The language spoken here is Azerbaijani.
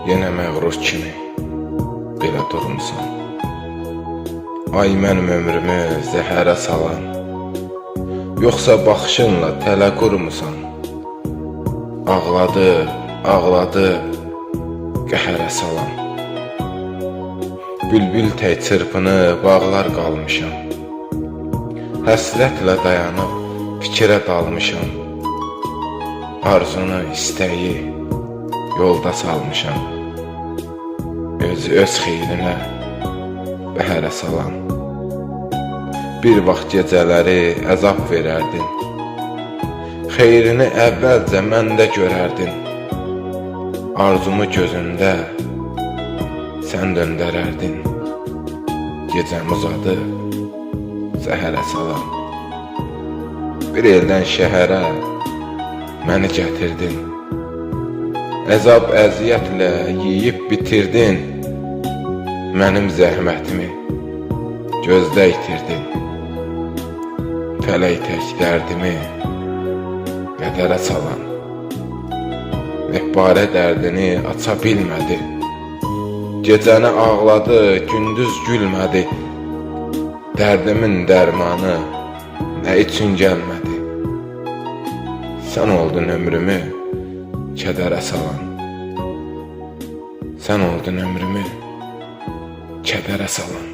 yenə məğrur kimi belə durmusan. Ay mənim ömrümü zəhərə salan, yoxsa baxışınla tələ qurmusan. Ağladı, ağladı, qəhərə salan. Bülbül tək çırpınıb bağlar qalmışam. Həsrətlə dayanıb fikrə dalmışam. Arzunu, istəyi yolda salmışam. Öz xeyrinə bəhərə salan. Bir vaxt gecələri əzab verərdin. Xeyrini əvvəlcə məndə görərdin. Arzumu gözündə sən döndərərdin. Gecəm uzadı, zəhərə salan. Bir eldən şəhərə məni gətirdin. Əzab əziyyətlə yeyib bitirdin. Mənim zəhmətimi gözdə itirdin. Fələk tək dərdimi qədərə salan. Məhbarə dərdini aça bilmədi. Gecəni ağladı, gündüz gülmədi. Dərdimin dərmanı nə üçün gəlmədi? Sən oldun ömrümü kədərə salan. Sən oldun ömrümü kədərə salan.